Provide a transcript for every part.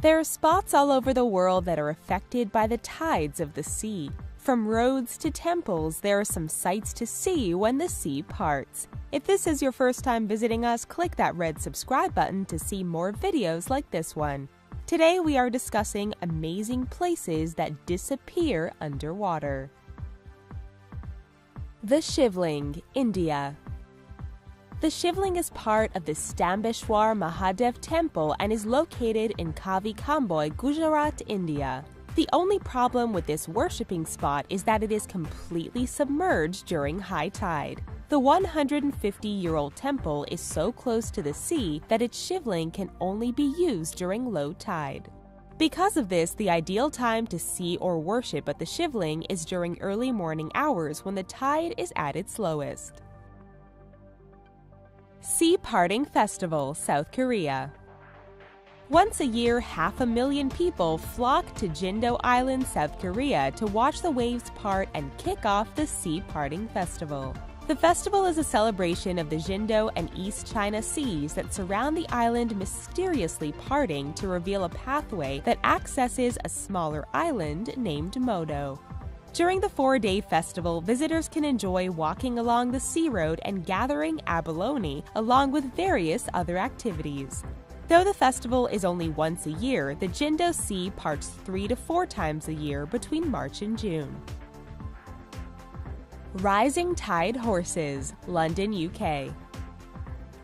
There are spots all over the world that are affected by the tides of the sea. From roads to temples, there are some sights to see when the sea parts. If this is your first time visiting us, click that red subscribe button to see more videos like this one. Today we are discussing amazing places that disappear underwater. The Shivling, India. The Shivling is part of the Stambeshwar Mahadev Temple and is located in Kavi Kamboi, Gujarat, India. The only problem with this worshipping spot is that it is completely submerged during high tide. The 150-year-old temple is so close to the sea that its shivling can only be used during low tide. Because of this, the ideal time to see or worship at the shivling is during early morning hours when the tide is at its lowest. Sea Parting Festival, South Korea. Once a year, 500,000 people flock to Jindo Island, South Korea to watch the waves part and kick off the Sea Parting Festival. The festival is a celebration of the Jindo and East China Seas that surround the island mysteriously parting to reveal a pathway that accesses a smaller island named Modo. During the 4-day festival, visitors can enjoy walking along the sea road and gathering abalone, along with various other activities. Though the festival is only once a year, the Jindo Sea parts 3 to 4 times a year between March and June. Rising Tide Horses, London, UK.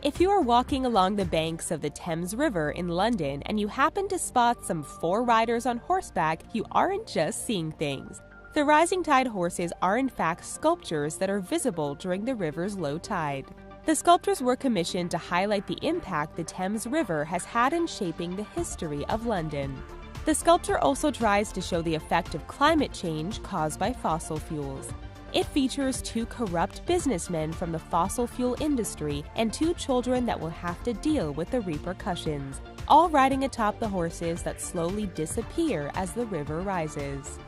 If you are walking along the banks of the Thames River in London and you happen to spot some 4 riders on horseback, you aren't just seeing things. The Rising Tide horses are in fact sculptures that are visible during the river's low tide. The sculptures were commissioned to highlight the impact the Thames River has had in shaping the history of London. The sculpture also tries to show the effect of climate change caused by fossil fuels. It features 2 corrupt businessmen from the fossil fuel industry and 2 children that will have to deal with the repercussions, all riding atop the horses that slowly disappear as the river rises.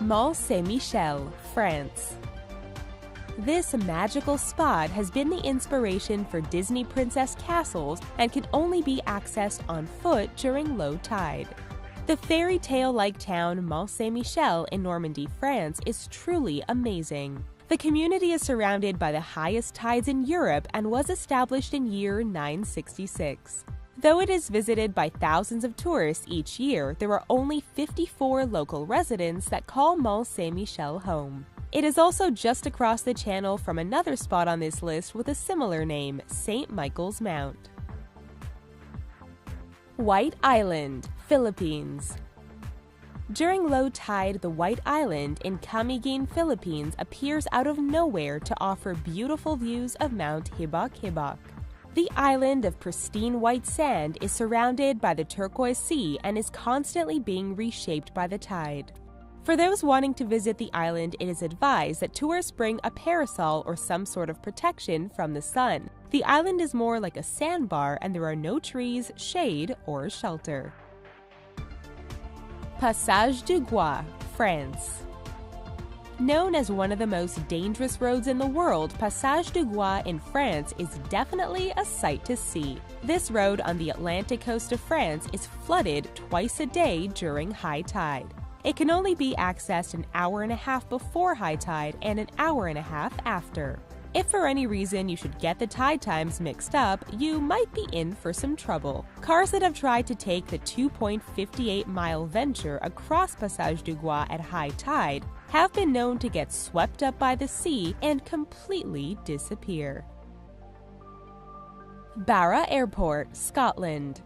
Mont Saint-Michel, France. This magical spot has been the inspiration for Disney princess castles and can only be accessed on foot during low tide. The fairy tale-like town Mont Saint-Michel in Normandy, France is truly amazing. The community is surrounded by the highest tides in Europe and was established in year 966. Though it is visited by thousands of tourists each year, there are only 54 local residents that call Mont Saint-Michel home. It is also just across the channel from another spot on this list with a similar name, St. Michael's Mount. White Island, Philippines. During low tide, the White Island in Camiguin, Philippines appears out of nowhere to offer beautiful views of Mount Hibak-Hibak. The island of pristine white sand is surrounded by the turquoise sea and is constantly being reshaped by the tide. For those wanting to visit the island, it is advised that tourists bring a parasol or some sort of protection from the sun. The island is more like a sandbar and there are no trees, shade, or shelter. Passage du Gois, France. Known as one of the most dangerous roads in the world, Passage du Gois in France is definitely a sight to see. This road on the Atlantic coast of France is flooded twice a day during high tide. It can only be accessed an hour and a half before high tide and an hour and a half after. If for any reason you should get the tide times mixed up, you might be in for some trouble. Cars that have tried to take the 2.58-mile venture across Passage du Gois at high tide have been known to get swept up by the sea and completely disappear. Barra Airport, Scotland.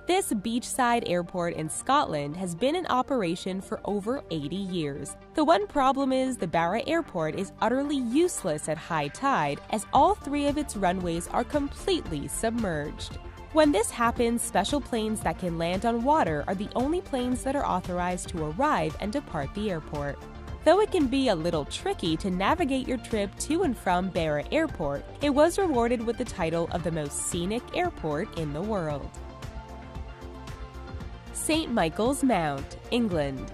This beachside airport in Scotland has been in operation for over 80 years. The one problem is the Barra Airport is utterly useless at high tide, as all 3 of its runways are completely submerged. When this happens, special planes that can land on water are the only planes that are authorized to arrive and depart the airport. Though it can be a little tricky to navigate your trip to and from Barra Airport, it was rewarded with the title of the most scenic airport in the world. St. Michael's Mount, England.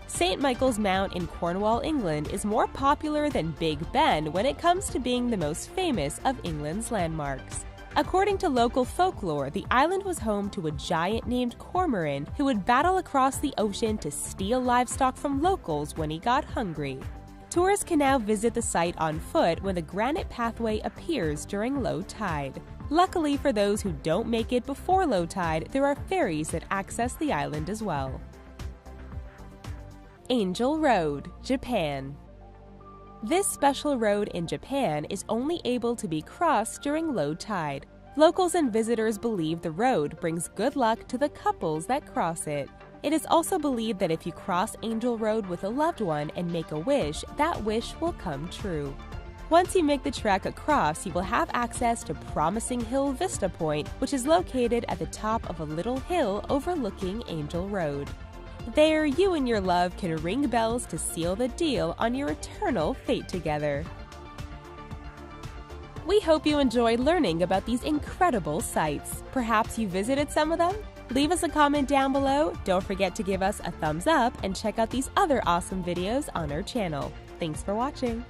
St. Michael's Mount in Cornwall, England is more popular than Big Ben when it comes to being the most famous of England's landmarks. According to local folklore, the island was home to a giant named Cormoran who would battle across the ocean to steal livestock from locals when he got hungry. Tourists can now visit the site on foot when the granite pathway appears during low tide. Luckily for those who don't make it before low tide, there are ferries that access the island as well. Angel Road, Japan. This special road in Japan is only able to be crossed during low tide. Locals and visitors believe the road brings good luck to the couples that cross it. It is also believed that if you cross Angel Road with a loved one and make a wish, that wish will come true. Once you make the trek across, you will have access to Promising Hill Vista Point, which is located at the top of a little hill overlooking Angel Road. There, you and your love can ring bells to seal the deal on your eternal fate together. We hope you enjoyed learning about these incredible sites. Perhaps you visited some of them? Leave us a comment down below, don't forget to give us a thumbs up, and check out these other awesome videos on our channel. Thanks for watching!